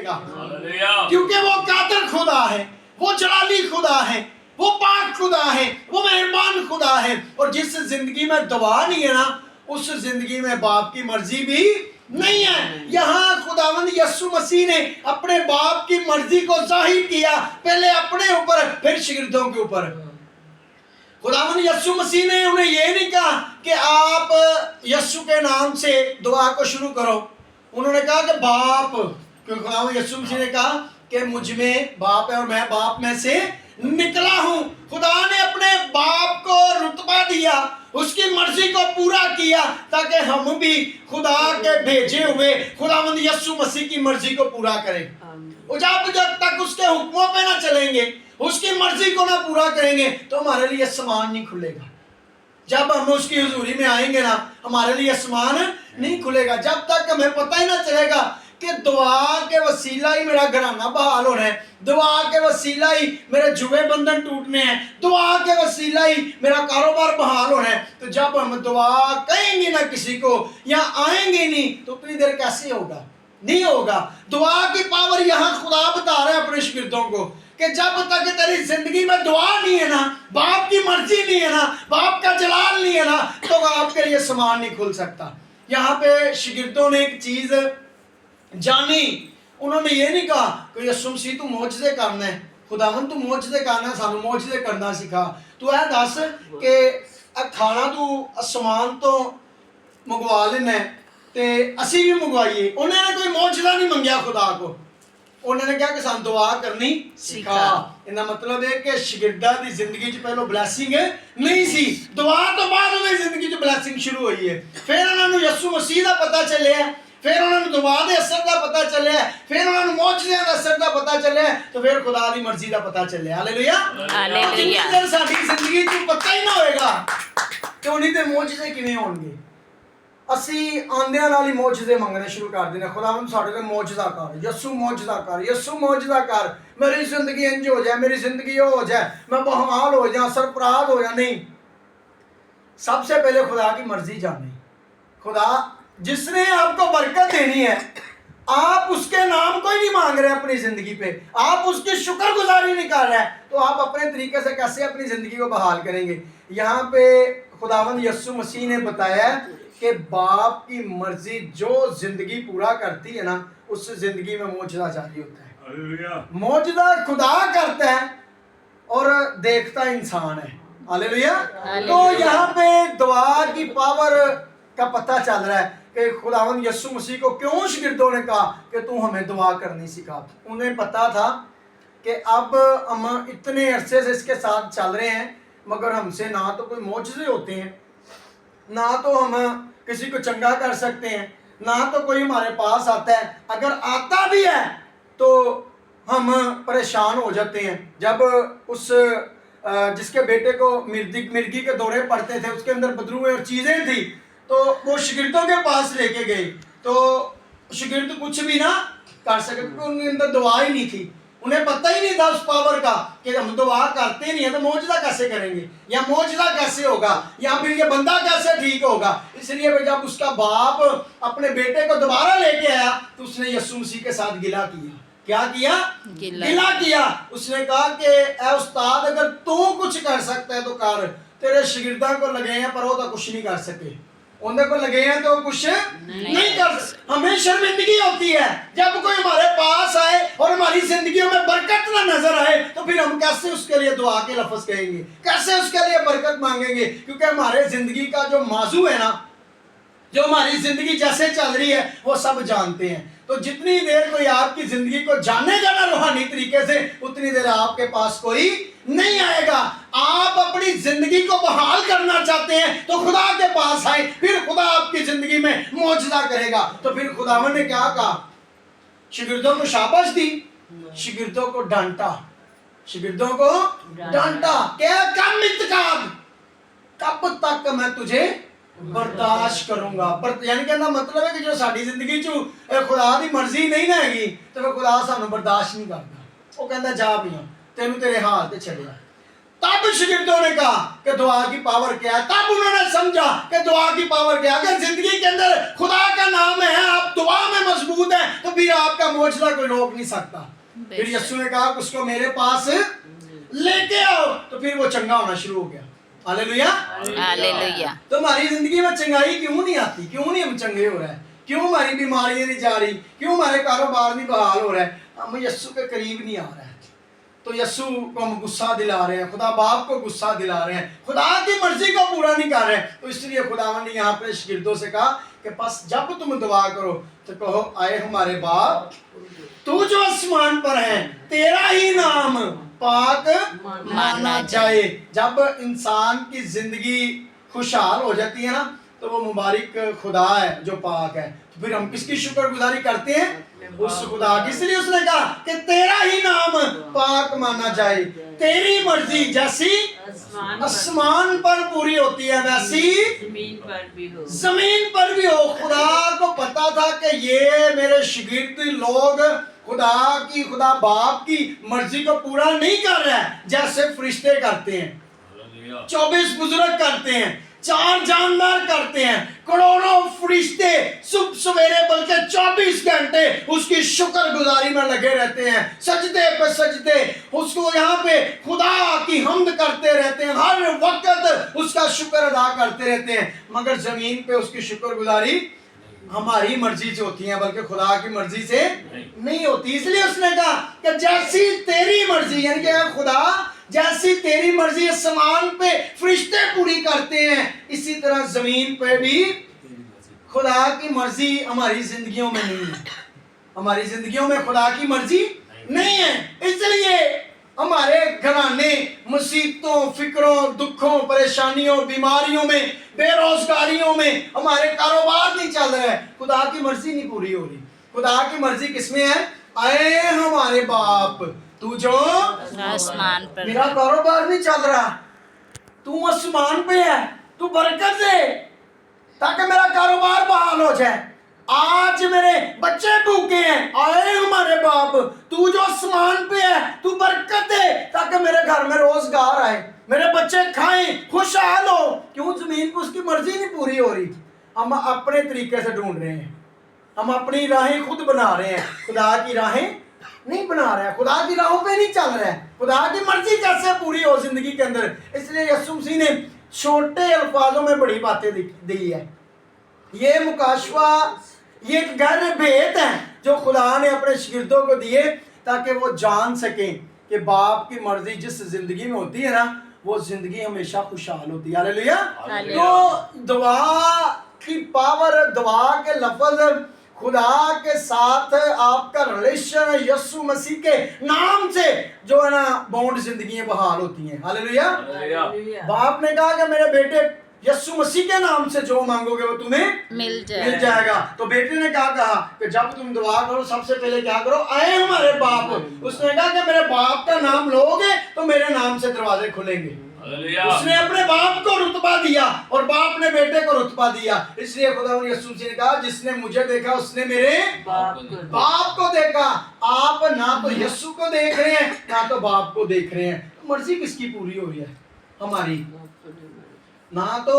सकेगा, क्योंकि वो कादिर खुदा है, वो जलाली खुदा है, वो पाक खुदा है, वो मेहरबान खुदा है। और जिस जिंदगी में दुआ नहीं है ना, उस जिंदगी में बाप की मर्जी भी नहीं है। यहाँ खुदावंद यीशु मसीह ने अपने बाप की मर्जी को जाहिर किया, पहले अपने ऊपर फिर शागिर्दों के ऊपर। खुदावंद यीशु मसीह ने उन्हें ये नहीं कहा कि आप यीशु के नाम से दुआ को शुरू करो, उन्होंने कहा कि बाप, क्योंकि खुदावंद यीशु मसीह ने कहा कि मुझ में बाप है और मैं बाप में से निकला हूं। खुदा ने अपने बाप को रुतबा दिया, उसकी मर्जी को पूरा किया, ताकि हम भी खुदा के भेजे हुए खुदावंद यीशु मसीह की मर्जी को पूरा करें। और जब तक उसके हुक्मों पे ना चलेंगे, उसकी मर्जी को ना पूरा करेंगे, तो हमारे लिए आसमान नहीं खुलेगा। जब हम उसकी हुजूरी में आएंगे ना, हमारे लिए आसमान नहीं खुलेगा। जब तक हमें पता ही ना चलेगा कि दुआ के वसीला ही मेरा घराना बहाल होना है, दुआ के वसीला ही मेरे जुए बंधन टूटने हैं, दुआ के वसीला ही मेरा कारोबार बहाल होना है, तो जब हम दुआ कहेंगे ना किसी को या आएंगे नहीं, तो उतनी देर कैसे होगा? नहीं होगा। दुआ की पावर यहाँ खुदा बता रहा है अपने शागिर्दों को कि जब तक तेरी जिंदगी में दुआ नहीं है ना, बाप की मर्जी नहीं है ना, बाप का जलाल नहीं है ना, तो आपके लिए आसमान नहीं खुल सकता। यहाँ पे शागिर्दों ने एक चीज जानी, उन्होंने ये नहीं कहा कि यीशु मसीह तू मौजज़े करना है, खुदावन तू मौजज़े करना, सानू मौजज़े करना सिखा, तू ऐ दस कि खाना तू आसमान तो मंगवा लेना ते असी भी मंगवाइए। उन्होंने कोई मौजज़ा नहीं मंगया खुदा को, उन्होंने कहा कि सानू दुआ करनी सिखा। इनका मतलब है कि शागिर्दां दी जिंदगी च पहले ब्लैसिंग नहीं सी, दुआ तो बाद उन्हें जिंदगी च ब्लैसिंग शुरू हुई है। फिर उन्होंने यीशु मसीह का पता चलिया, फिर उन्होंने दुआ के असर का पता चलिया, फिर उन्होंने मौजज़े का असर का पता चलिया, तो फिर खुदा की मर्जी का पता चलिया। Hallelujah, hallelujah. जिन्नी साडी जिंदगी च पता ही ना होएगा कि उन्हीं दे मौजज़े किवें होणगे, असी आंदियां नाल ही मौजज़े मंगने शुरू कर देने। खुदावंद साडे ते मौजज़ा कर, यीशु मौजज़ा कर, यीशु मौजज़ा कर, मेरी जिंदगी इंज हो जाए, मेरी जिंदगी हो जाए, मैं बहाल हो जाऊं, सरफराज हो जाऊं। नहीं, सबसे पहले खुदा की मर्जी जाने। खुदा जिसने आपको बरकत देनी है, आप उसके नाम को ही नहीं मांग रहे अपनी जिंदगी पे, आप उसकी शुक्रगुजारी नहीं कर रहे हैं, तो आप अपने तरीके से कैसे अपनी जिंदगी को बहाल करेंगे? यहाँ पे खुदावंद यीशु मसीह ने बताया कि बाप की मर्जी जो जिंदगी पूरा करती है ना, उस जिंदगी में मौजज़ा जारी होता है। मौजज़ा खुदा करता है और देखता इंसान है। हालेलुया। तो यहाँ पे दुआ की पावर का पता चल रहा है कि खुदावंद यीशु मसीह को क्यों शागिर्दों ने कहा कि तू हमें दुआ करनी सिखा। उन्हें पता था कि अब हम इतने अरसे से इसके साथ चल रहे हैं, मगर हमसे ना तो कोई मौजज़े होते हैं, ना तो हम किसी को चंगा कर सकते हैं, ना तो कोई हमारे पास आता है, अगर आता भी है तो हम परेशान हो जाते हैं। जब उस जिसके बेटे को मिर्गी के दौरे पड़ते थे, उसके अंदर बदरूएं और चीज़ें थी, तो वो शागिर्दों के पास लेके गए, तो शागिर्द कुछ भी ना कर सके क्योंकि उनके अंदर दुआ ही नहीं थी। उन्हें पता ही नहीं था उस पावर का कि हम दुआ करते नहीं है तो मौजज़ा कैसे करेंगे, या मौजज़ा कैसे होगा, या फिर ये बंदा कैसे ठीक होगा। इसलिए जब उसका बाप अपने बेटे को दोबारा लेके आया, तो उसने यीशु मसीह के साथ गिला किया। क्या किया? गिला किया। उसने कहा कि ऐ उस्ताद, अगर तू कुछ कर सकता है तो कर, तेरे शागिर्दां को लगे हैं पर वो तो कुछ नहीं कर सके, उन्हें को लगे हैं तो कुछ नहीं कर। हमें शर्मिंदगी होती है जब कोई हमारे पास आए और हमारी जिंदगियों में बरकत ना नजर आए, तो फिर हम कैसे उसके लिए दुआ के लफ्ज कहेंगे, कैसे उसके लिए बरकत मांगेंगे? क्योंकि हमारे जिंदगी का जो मौजू है ना, जो हमारी जिंदगी जैसे चल रही है वो सब जानते हैं। तो जितनी देर कोई आपकी जिंदगी को जानेगा ना रूहानी तरीके से, उतनी देर आपके पास कोई नहीं आएगा। आप अपनी जिंदगी को बहाल करना चाहते हैं तो खुदा के पास आए, फिर खुदा आपकी जिंदगी में मौजज़ा करेगा। तो फिर खुदावन ने क्या कहा? शागिर्दों को शाबाश दी, शागिर्दों को डांटा, शागिर्दों को डांटा। क्या कम इत्काद, कब तक मैं तुझे बर्दाश्त करूंगा। यानी कहना मतलब है कि जो साडी जिंदगी च खुदा की मर्जी नहीं ना हैगी, तो फिर खुदा सानू बर्दाश्त नहीं करता। वो कहता जा भी तेनू तेरे हाल ते छड़िया। तब शागिर्दों ने कहा कि दुआ की पावर क्या है, तब उन्होंने समझा कि दुआ की पावर क्या है। अगर जिंदगी के अंदर खुदा का नाम है, आप दुआ में मजबूत हैं, तो फिर आपका मोजला कोई रोक नहीं सकता। फिर यीशु ने कहा उसको मेरे पास लेके आओ, तो फिर वो चंगा होना शुरू हो गया। Hallelujah, hallelujah. तो हमारी जिंदगी में चंगाई क्यों नहीं आती, क्यों नहीं हम चंगे हो रहे हैं, क्यों हमारी बीमारियां नहीं जा रही, क्यों हमारे कारोबार नहीं बहाल हो रहा है, हम यीशु के करीब नहीं आ रहे हैं। तो यीशु को हम गुस्सा दिला रहे हैं, खुदा बाप को गुस्सा दिला रहे हैं, खुदा की मर्जी को पूरा नहीं कर रहे हैं। तो इसलिए खुदावन ने यहाँ पे शागिर्दों से कहा कि बस जब तुम दुआ करो तो कहो आए हमारे बाप तू जो आसमान पर है, तेरा ही नाम पाक माना जाए। जब इंसान की जिंदगी खुशहाल हो जाती है ना, तो वो मुबारक खुदा है जो पाक है। तो फिर हम किसकी शुक्रगुजारी करते हैं? उस खुदा की। इसलिए उसने कहा कि तेरा ही नाम पाक माना जाए, तेरी मर्जी जैसी आसमान पर पूरी होती है वैसी जमीन पर भी हो। खुदा को पता था कि ये मेरे शागिर्द लोग खुदा बाप की मर्जी को पूरा नहीं कर रहा है, जैसे फरिश्ते करते हैं, 24 बुजुर्ग करते हैं, 4 जानदार करते हैं, करोड़ों फरिश्ते सुबह सवेरे बल्कि 24 घंटे उसकी शुक्रगुजारी में लगे रहते हैं, सजदे पे सजदे उसको यहाँ पे खुदा की हम्द करते रहते हैं, हर वक्त उसका शुक्र अदा करते रहते हैं। मगर जमीन पे उसकी शुक्रगुजारी हमारी मर्जी से होती है, बल्कि खुदा की मर्जी से नहीं होती। इसलिए उसने कहा कि जैसी तेरी मर्जी, यानी कि खुदा जैसी तेरी मर्जी आसमान पे फरिश्ते पूरी करते हैं, इसी तरह जमीन पे भी खुदा की मर्जी हमारी जिंदगियों में नहीं है। हमारी जिंदगियों में खुदा की मर्जी नहीं है। इसलिए हमारे घराने मुसीबतों, फिक्रों, दुखों, परेशानियों, बीमारियों में, बेरोजगारियों में, हमारे कारोबार नहीं चल रहे हैं, खुदा की मर्जी नहीं पूरी हो रही। खुदा की मर्जी किसमें है? आए हमारे बाप तू जो आसमान पर, मेरा कारोबार नहीं चल रहा, तू आसमान पे है, तू बरकत दे ताकि मेरा कारोबार बहाल हो जाए। आज मेरे बच्चे भूखे हैं, आए हमारे बाप तू जो आसमान पे है, तू बरकत दे ताकि मेरे घर में रोजगार आए, मेरे बच्चे खाएं, खुशहाल हो। क्यों? जमीन को उसकी मर्जी नहीं पूरी हो रही। हम अपने तरीके से ढूंढ रहे हैं, हम अपनी राहें खुद बना रहे हैं, खुदा की राहें नहीं बना रहे हैं, खुदा की राहों पे नहीं चल रहे हैं। खुदा की मर्जी कैसे पूरी हो जिंदगी के अंदर? इसलिए यीशु मसीह ने छोटे अल्फाजों में बड़ी बातें दी है। ये मुकाशवा, ये गहरे भेद हैं जो खुदा ने अपने शागिर्दों को दिए ताकि वो जान सकें कि बाप की मर्जी जिस जिंदगी में होती है ना, वो जिंदगी हमेशा खुशहाल होती है। हालेलुया। तो दुआ की पावर, दुआ के लफ्ज, खुदा के साथ आपका रिलेशन यीशु मसीह के नाम से जो है ना, बॉन्ड जिंदगियां बहाल होती हैं। हालेलुया। बाप ने कहा कि मेरे बेटे यीशु मसीह के नाम से जो मांगोगे वो तुम्हें मिल जाएगा। तो बेटे ने क्या कहा कि जब तुम दुआ करो सबसे पहले क्या करो? आए हमारे बाप। उसने कहा कि मेरे बाप का नाम लोगे तो मेरे नाम से दरवाजे खुलेंगे। उसने अपने बाप को रुतबा दिया और बाप ने बेटे को रुतबा दिया। इसलिए खुदा यीशु मसीह ने कहा जिसने मुझे देखा उसने मेरे बाप को देखा। आप ना तो यीशु को देख रहे हैं ना तो बाप को देख रहे हैं। तो मर्जी किसकी पूरी हो रही है? हमारी। ना तो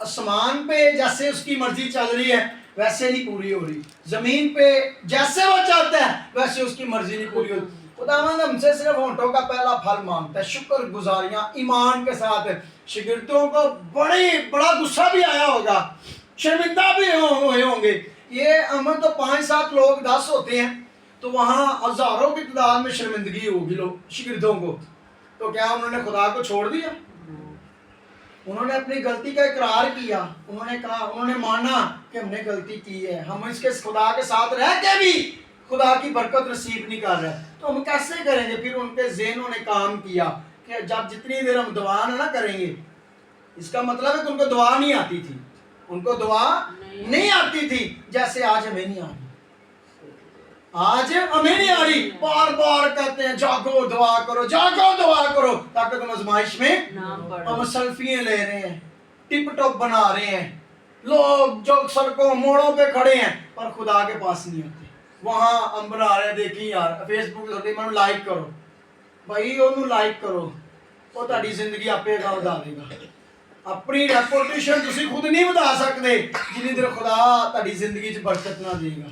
आसमान पे जैसे उसकी मर्जी चल रही है वैसे नहीं पूरी हो रही, जमीन पे जैसे वो चाहता है वैसे उसकी मर्जी नहीं पूरी होती। खुदावंद हमसे सिर्फ होंठों का पहला फल मांगता है, शुक्र गुजारियां ईमान के साथ। शागिर्दों को बड़ा गुस्सा भी आया होगा, शर्मिंदा भी हुए होंगे। ये हम तो 5-7 लोग 10 होते हैं, तो वहाँ हजारों की तादाद में शर्मिंदगी होगी लोग शागिर्दों को। तो क्या उन्होंने खुदा को छोड़ दिया? उन्होंने अपनी गलती का इकरार किया, उन्होंने कहा, उन्होंने माना कि हमने गलती की है, हम इसके खुदा के साथ रह के भी खुदा की बरकत नसीब नहीं कर रहे, तो हम कैसे करेंगे? फिर उनके ज़हनों ने काम किया कि जब जितनी देर हम दुआ ना करेंगे, इसका मतलब है कि उनको दुआ नहीं आती थी, उनको दुआ नहीं आती थी जैसे आज हमें नहीं आ रही। आज हमें नहीं आ रही, बार बार कहते हैं जागो दुआ करो, जागो दुआ करो ताकि तुम आजमाइश में। हम सेल्फियां ले रहे हैं, टिप टॉप बना रहे हैं, लोग जो सड़कों मोड़ों पे खड़े हैं पर खुदा के पास नहीं आते। वहाँ हम बना रहे हैं, देखिए यार फेसबुक पे मैं लाइक करो भाई, ओनू लाइक करो, ਉਹ ਤੁਹਾਡੀ ਜ਼ਿੰਦਗੀ ਆਪੇ ਵਧਾ ਦੇਗਾ। ਆਪਣੀ ਰੈਪੂਟੇਸ਼ਨ ਤੁਸੀਂ ਖੁਦ ਨਹੀਂ ਵਧਾ ਸਕਦੇ ਜਿੰਨੀ ਦੇਰ ਖੁਦਾ ਤੁਹਾਡੀ ਜ਼ਿੰਦਗੀ 'ਚ ਬਰਕਤ ना देगा।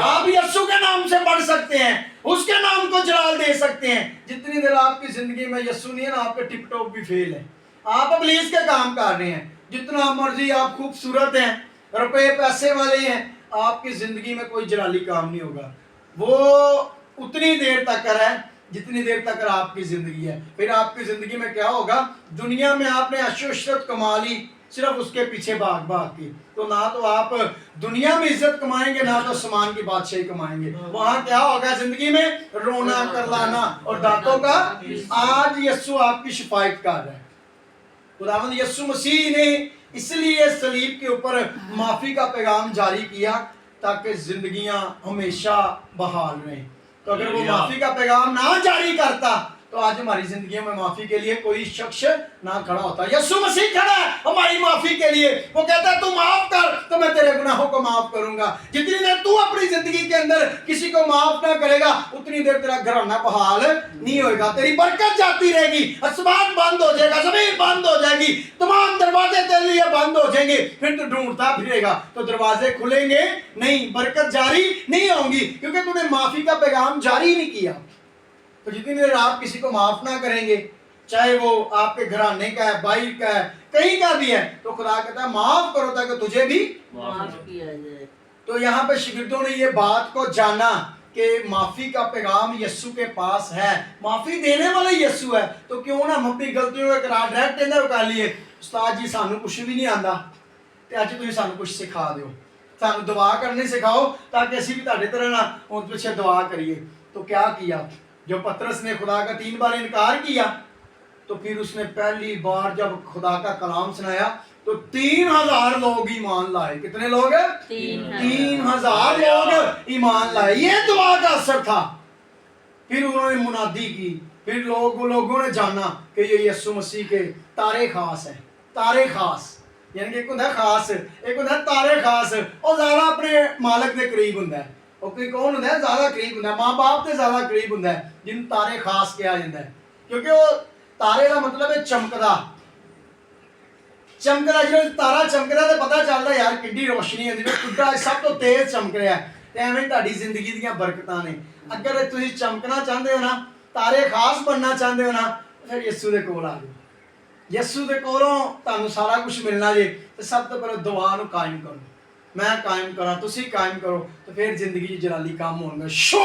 आप यीशु के नाम से बढ़ सकते हैं, उसके नाम को जलाल दे सकते हैं। जितनी देर आपकी जिंदगी में यीशु नहीं है ना, आपके टिप टॉप भी फेल है। आप इब्लीस के काम कर रहे हैं, जितना मर्जी आप खूबसूरत हैं, रुपए पैसे वाले हैं, आपकी जिंदगी में कोई जलाली काम नहीं होगा। वो उतनी देर तक है जितनी देर तक आपकी जिंदगी है। फिर आपकी जिंदगी में क्या होगा, दुनिया में आपने अशोशरत कमा ली सिर्फ उसके पीछे भाग भाग के, तो ना तो आप दुनिया में इज्जत कमाएंगे ना तो आसमान की बादशाही कमाएंगे। वहां क्या होगा, जिंदगी में रोना करलाना और दांतों का। आज यीशु आपकी शिफायत कर रहा है। खुदावंद यीशु मसीह ने इसलिए सलीब के ऊपर माफी का पैगाम जारी किया ताकि जिंदगियां हमेशा बहाल रहें। तो अगर वो माफी का पैगाम ना जारी करता तो आज हमारी जिंदगी में माफी के लिए कोई शख्स ना खड़ा होता। यीशु मसीह खड़ा है हमारी माफी के लिए। वो कहता है तू माफ कर तो मैं तेरे गुनाहों को माफ करूंगा। जितनी देर तू अपनी जिंदगी के अंदर किसी को माफ ना करेगा उतनी देर तेरा घराना बहाल नहीं होगा, तेरी बरकत जाती रहेगी, आसमान बंद हो जाएगा, जमीन बंद हो जाएगी, तमाम दरवाजे तेरे लिए बंद हो जाएंगे। फिर तू ढूंढता फिरेगा तो दरवाजे खुलेंगे नहीं, बरकत जारी नहीं होंगी, क्योंकि तूने माफी का पैगाम जारी नहीं किया। तो जितनी देर आप किसी को माफ ना करेंगे, चाहे वो आपके घराने का है, भाई का है, कहीं का भी है, तो खुदा कहता है माफ करो ताकि तुझे भी माफ किया जाए। तो यहाँ पे शागिर्दों ने ये बात को जाना कि माफी का पैगाम यीशु के पास है, माफी देने वाला यीशु है, तो क्यों ना हम अपनी गलतियों का इकरार डायरेक्ट इधर कर लिए। उस्ताद जी सानू कुछ भी नहीं आंदा ते अज तुसीं सानू कुछ सिखा दिओ, सानू दुआ करनी सिखाओ ताकि असीं भी तुहाडे तरह ना उस पीछे दुआ करिए। तो क्या किया, जो पतरस ने खुदा का 3 बार इनकार किया, तो फिर उसने पहली बार जब खुदा का कलाम सुनाया तो 3000 लोग ईमान लाए। कितने लोग? 3000 लोग ईमान लाए। ये दुआ का असर था। फिर उन्होंने मुनादी की, फिर लोगों ने जाना कि ये यीशु मसीह के तारे खास है। तारे खास यानी कि एक होंदा खास, एक होंदा तारे खास। और ज़्यादा अपने मालक के करीब होंदा है। और कोई कौन होंदा है ज़्यादा करीब होंदा है, माँ बाप से ज़्यादा करीब होंदा है, जिन तारे खास किया जाता है। क्योंकि वो तारे का मतलब है चमकदा। चमकदा जो तारा चमकदा तो पता चलता यार किड्डी रोशनी होंदी है, खुदा सब तो तेज चमक रहा है। तो एवें तुहाडी जिंदगी दीयां बरकतां ने। अगर तुसीं चमकना चाहते हो ना, तारे खास बनना चाहते हो ना, फिर यीशु दे कोल आ जाओ। यीशु दे कोलों तुहानूं सारा कुछ मिलना जे। तो सब तो पहले दुआ नूं कायम करो, मैं कायम करा, तुसी कायम करो, तो फिर जिंदगी जलाली काम होंगे। शो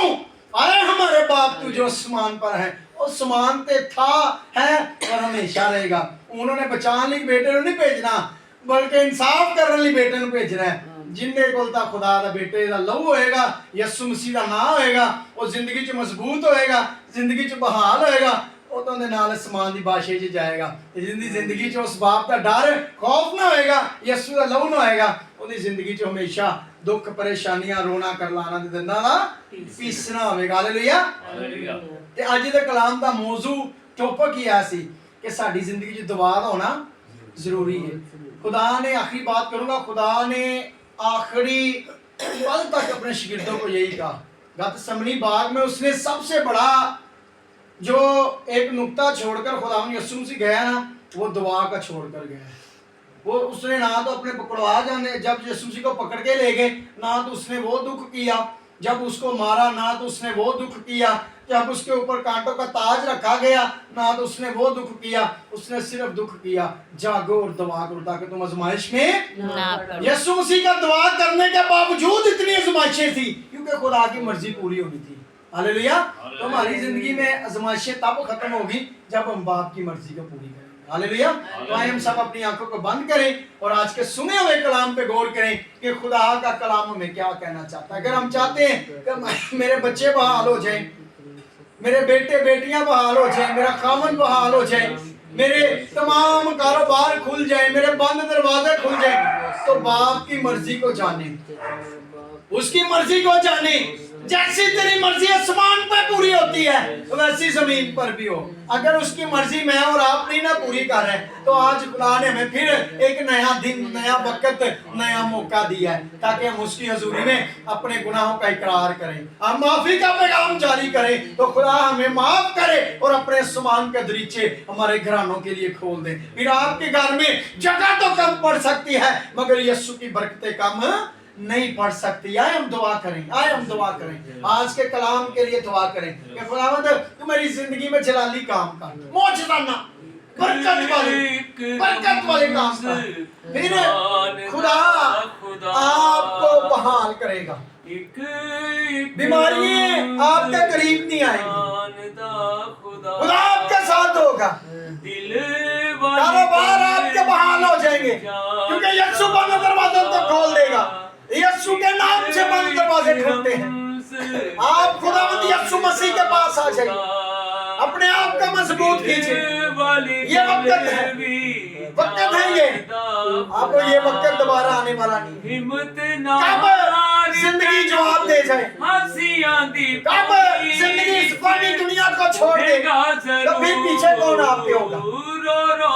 आए हमारे बाप तू जो आसमान पर है, और आसमान ते था है और हमेशा रहेगा। उन्होंने बचाने लिए बेटे को नहीं भेजना, बल्कि इंसाफ करने लिए बेटे को भेजना है। जिंदे कोल ता खुदा दा बेटे दा लहू होएगा, यीशु मसीह दा नाम होएगा, वो जिंदगी च मजबूत होएगा, जिंदगी च बहाल होएगा, वो तो उहदे नाल आसमान दी बादशाही च जाएगा। जिंदगी च उस बाप दा डर खौफ ना होएगा, यीशु दा लहू ना होएगा, उहदी जिंदगी च हमेशा दुख परेशानियां रोना करलाना दे दंदां दा पीसना होवेगा। हालेलुया। ते अज दे कलाम दा मौजू टॉपिक ही ऐसी कि साडी जिंदगी च दुआ दा होना जरूरी है। खुदा ने आखिरी बात करूंगा, खुदा ने आखिरी पल तक अपने शागिर्दों को यही कहा। गतसमनी बाग में उसने सबसे बड़ा जो एक नुक्ता छोड़कर खुदा ने यीशु मसीह गया ना, वो दुआ का छोड़कर गया। वो उसने ना तो अपने पकड़वा जाने जब यीशु मसीह को पकड़ के ले गए, ना तो उसने वो दुख किया जब उसको मारा, ना तो उसने वो दुख किया जब उसके ऊपर कांटों का ताज रखा गया, ना तो उसने वो दुख किया। उसने सिर्फ दुख किया, जागो और दुआ करो ताकि तुम आजमाइश में ना पड़ो। यीशु मसीह का दुआ करने के बावजूद इतनी आजमाइशें थी क्योंकि खुदा की मर्जी पूरी होनी थी। हालेलुया। तो हमारी जिंदगी में आजमाइशें तब खत्म होगी जब हम बाप की मर्जी को पूरी करें। हालेलुया। तो आइए हम सब अपनी आंखों को बंद करें और आज के सुने हुए कलाम पे गौर करें कि खुदा का कलाम हमें क्या कहना चाहता है। अगर हम चाहते हैं कि मेरे बच्चे बहाल हो जाएं, मेरे बेटे बेटियां बहाल हो जाएं, मेरा खामन बहाल हो जाए, मेरे तमाम कारोबार खुल जाए, मेरे बंद दरवाजे खुल जाए, तो बाप की मर्जी को जाने, उसकी मर्जी को जाने। जैसी तेरी मर्जी आसमान पर पूरी होती है वैसी जमीन पर भी हो। अगर उसकी मर्जी मैं और आप नहीं ना पूरी कर रहे, तो आज खुदा ने हमें फिर एक नया दिन, नया वक्त, नया मौका दिया है ताकि हम उसकी हजूरी में अपने गुनाहों का इकरार करें, हम माफी का पैगाम जारी करे तो खुदा हमें माफ करे और अपने आसमान के दरीचे हमारे घरानों के लिए खोल दे। फिर आपके घर में जगह तो कम पड़ सकती है मगर यीशु की बरकतें कम नहीं पढ़ सकती। आए हम दुआ करें, आए हम दुआ करें, आज के कलाम के लिए दुआ करें कि खुदावंद तू मेरी जिंदगी में जलाली काम कर, मौजदाना बरकत वाले काम कर, फिर खुदा आपको बहाल करेगा। बीमारियां आपके करीब नहीं आएंगी, खुदा आपके साथ होगा, कारोबार आपके बहाल हो जाएंगे क्योंकि यीशु बंद दरवाजों को खोल देगा। यीशु के नाम से बंद दरवाजे खुलते हैं। आप खुदावंद यीशु मसीह के पास आ जाइए, अपने आप का मजबूत कीजिए। ये वक्त है, वक्त है ये, आपको ये वक्त दोबारा आने वाला नहीं। कब जिंदगी जवाब दे जाए, कब जिंदगी इस फानी दुनिया को छोड़ दे, तो फिर पीछे कौन आपके होगा?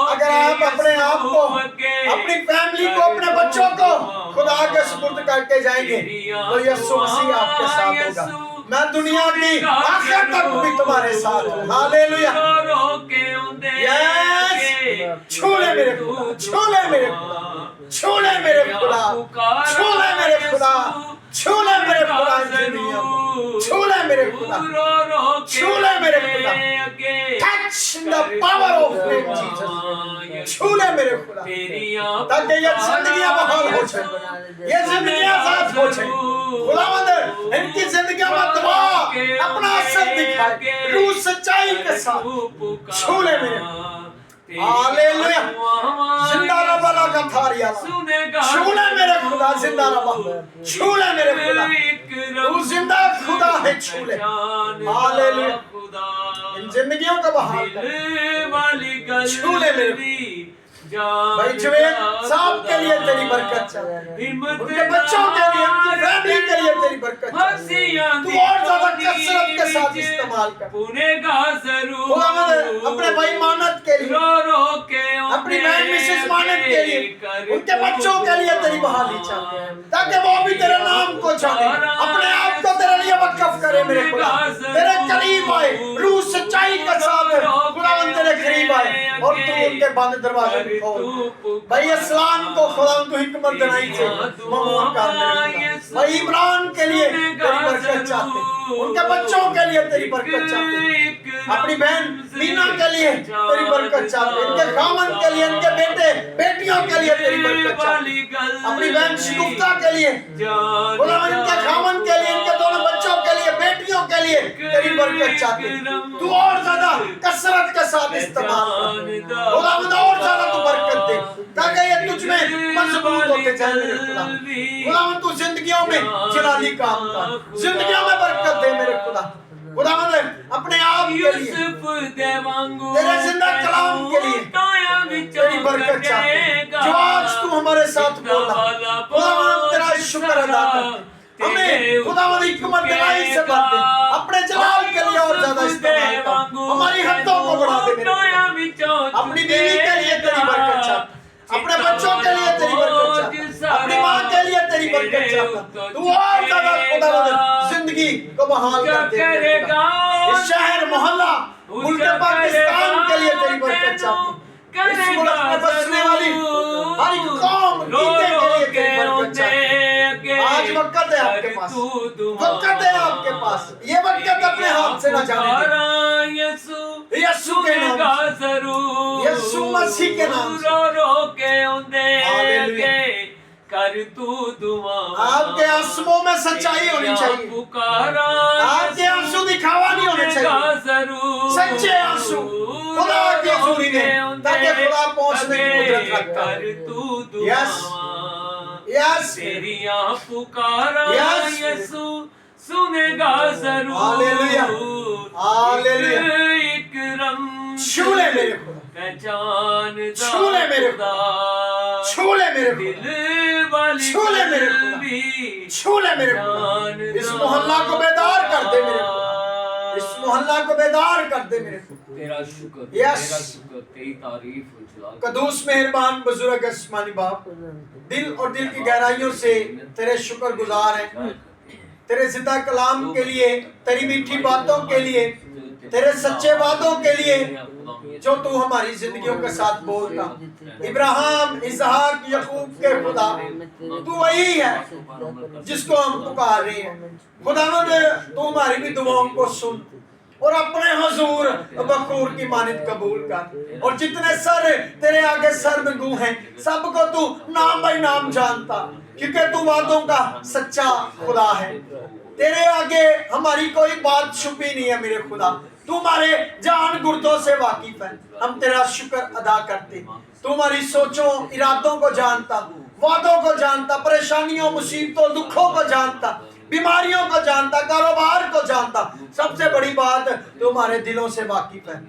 अगर आप अपने आप को, अपनी फैमिली को, अपने बच्चों को खुदा के सुपुर्द करके जाएंगे तो यीशु मसीह आपके साथ होगा। मैं दुनिया की आखिर तक भी तुम्हारे साथ हूँ। हालेलुया। यस, छू ले मेरे खुदा, छू ले मेरे खुदा, छू ले मेरे खुदा, छू ले मेरे खुदा, छू ले मेरे खुदा, छू ले मेरे खुदा, छू ले मेरे खुदा, touch the power of Jesus, छू ले मेरे खुदा, ताकि ये जिंदगियां बहाल हो जाए, ये जिंदगियां आजाद हो जाए। खुदावंद इनकी जिंदगियों में दबा अपना असर दिखाए, रूह सच्चाई के साथ छू ले मेरे खुदा। हालेलुया। जिंदा रबाला का थारिया, छू ले मेरे खुदा, जिंदा रबा, छू ले मेरे खुदा, तू जिंदा खुदा है, छू ले। हालेलुया। इन जिंदगियों का बहाल कर, छू ले मेरे भाई जुवेद साहब के लिए तेरी बरकत चाहिए, उनके बच्चों के लिए, उनकी फैमिली के लिए तेरी बरकत चाहिए। तू और ज्यादा कसरत के साथ इस्तेमाल कर। अपने भाई मानत के लिए, अपनी बहन मिसेस मानत के लिए, उनके बच्चों के लिए तेरी बहाली चाहिए ताकि वो भी तेरे नाम को जाने, अपने आप को तेरे लिए वक्फ करे। मेरे खुदा तेरे करीब आए, रूह सच्चाई के साथ खुदावंद तेरे करीब आए और तू उनके बंद दरवाजे भाई इस्लाम को खुदा को हिकमत देनाई से ममूर कर मेरे खुदा। भाई इमरान के लिए तेरी बरकत चाहते, उनके बच्चों के लिए तेरी बरकत चाहते, अपनी बहन मीना के लिए तेरी बरकत चाहते, इनके खामन के लिए, इनके बेटे बेटियों के लिए तेरी बरकत चाहते, अपनी बहन शिगुफ्ता के लिए, खुदा इनके खामन के लिए, इनके दोनों बच्चों के लिए, बेटियों के लिए तेरी बरकत चाहते। तू और ज्यादा कसरत के साथ इस्तेमाल कर, खुदा और ज्यादा तू बरकत दे ताकि ये तुझ में मजबूत होते जाए। मेरे खुदा खुदावंद तू जिंदगियों में जलाली काम कर, जिंदगियों में बरकत दे मेरे खुदा। खुदावंद अपने आप के लिए, तेरे जिंदा कलाम के लिए तेरी बरकत चाहते, जो आज तू हमारे साथ बोला खुदावंद तेरा शुक्र अदा करते, हमें खुदावंद हिकमत दिलाई से भर दे, अपने जलाल के लिए और ज्यादा इस्तेमाल कर, हमारी हद्दों को बढ़ा दे मेरे खुदा। अपनी बीवी के लिए तेरी बरकत चाहता, अपने बच्चों के लिए तेरी बरकत चाहता, अपनी माँ के लिए तेरी बरकत चाहता। तू और ज्यादा खुदावंद जिंदगी को बहाल कर दे। इस शहर मोहल्ला मुल्क पाकिस्तान के लिए तेरी बरकत चाहता, इस मुल्क में बसने वाली हर एक कौम के लिए तेरी बरकत चाहता। आज वक्त है आपके पास, वक्त है आपके पास, ये वक्त अपने हाथ से न जाने। यीशु के नाम से, यीशु मसीह के नाम से, हालेलुया। कर तू दुआ, आपके आंसुओं में सच्चाई होनी चाहिए, आपके आंसू दिखावा नहीं होने चाहिए, सच्चे आंसू खुदा की हजूरी में, ताकि खुदा पहुंचने की कुदरत रखता है। यस यस, तेरी पुकारा यीशु सुनेगा जरूर। Hallelujah hallelujah. इकराम छू ले मेरे खुदा, पहचान छू ले मेरे खुदा, छू ले मेरे खुदा, छू ले मेरे खुदा, छू ले मेरे खुदा। इस मोहल्ला को बेदार कर दे मेरे खुदा, इस मोहल्ला को बेदार कर दे मेरे खुदा। तेरा शुक्र, यस, तेरा शुक्र, तेरी तारीफ कदूस मेहरबान बुजुर्ग आसमानी बाप, दिल और दिल की गहराइयों से तेरे शुक्र गुजार हैं तेरे जिंदा कलाम के लिए, तेरी मीठी बातों के लिए, तेरे सच्चे वादों के लिए जो तू हमारी जिंदगियों के साथ बोलता। इब्राहिम, इसहाक, यकूब के खुदा, तू वही है जिसको हम पुकार रहे हैं। खुदावंद, तू हमारी भी दुआओं को सुन और अपने हुजूर बखूर की मानित कबूल कर। और जितने सर तेरे आगे शर्मगू हैं, सबको तू नाम बाई नाम जानता, क्योंकि तू वादों का सच्चा खुदा है। तेरे आगे हमारी कोई बात छुपी नहीं है मेरे खुदा। तू हमारे जान गुर्दों से वाकिफ है। हम तेरा शुक्र अदा करते। तू हमारी सोचों, इरादों को जानता, वादों को जानता, परेशानियों, मुसीबतों, दुखों को जानता, बीमारियों को जानता, कारोबार को जानता। सबसे बड़ी बात, तू हमारे दिलों से वाकिफ है।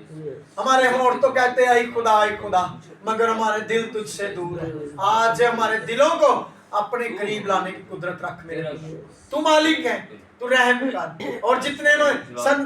हमारे होंठ तो कहते हैं ऐ खुदा, मगर हमारे दिल तुझसे दूर है। आज हमारे दिलों को अपने करीब लाने की कुदरत रख मेरे। तू मालिक है, तू रहम कर। और जितने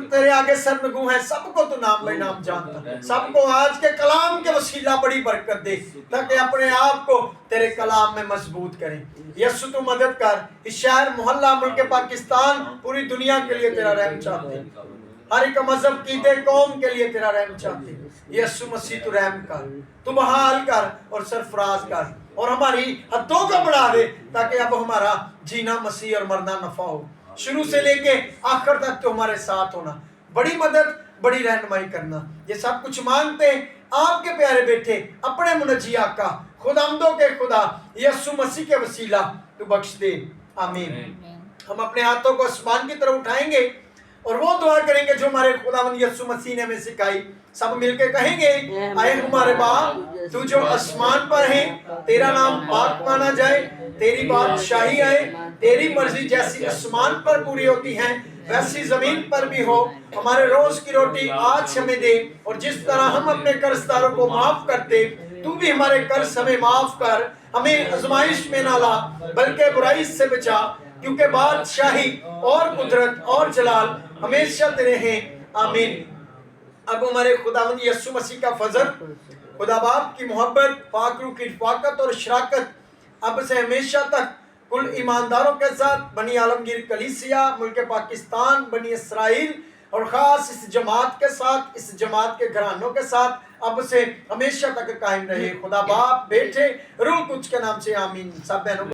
तेरे आगे शर्मगू हैं, सबको तू नाम बाई नाम जानता। सबको आज के कलाम के वसीला बड़ी बरकत दे, ताकि अपने आप को तेरे कलाम में मजबूत करें। यीशु तू मदद कर। इस शहर, मोहल्ला, मुल्क पाकिस्तान, पूरी दुनिया के लिए तेरा रहम चाहते। हर एक मजहब, कीदे, कौम के लिए तेरा रहम चाहते। यीशु मसीह तू रहम कर, तू बहाल कर और सरफराज कर, और हमारी हदों को बढ़ा दे, ताकि अब हमारा जीना मसीह और मरना नफा हो। शुरू से लेके आखिर तक तो हमारे साथ होना, बड़ी मदद, बड़ी रहनुमाई करना। ये सब कुछ मांगते आपके प्यारे बेटे, अपने मुनज्जी आका, खुदामदों के खुदा यीशु मसीह के वसीला तू बख्श दे। आमीन। हम अपने हाथों को आसमान की तरफ उठाएंगे और वो दुआ करेंगे जो हमारे खुदावंद यीशु मसीह ने हमें सिखाई। सब मिलके कहेंगे, आए हमारे बाप, तू जो आसमान पर है, तेरा नाम पाक माना जाए, तेरी बादशाही आए, तेरी मर्जी जैसी आसमान पर पूरी होती है वैसी जमीन पर भी हो। हमारे रोज की रोटी आज हमें दे, और जिस तरह हम अपने कर्जदारों को माफ करते, तू भी हमारे कर्ज हमें माफ कर। हमें आजमाइश में ना ला, बल्कि बुराई से बचा, क्योंकि बादशाही और कुदरत और जलाल हमेशा तेरे हैं। आमीन। अब हमारे खुदावंद यीशु मसीह का फजल, खुदा बाप की मोहब्बत, पाक रूह की रफ़ाकत और शराकत अब से हमेशा तक कुल ईमानदारों के साथ, बनी आलमगीर कलीसिया, मुल्क पाकिस्तान, बनी इसराइल, और ख़ास इस जमात के साथ, इस जमात के घरानों के साथ अब से हमेशा तक कायम रहे। खुदा बाप, बेटे, रूह कुछ के नाम से आमीन। सब बहनों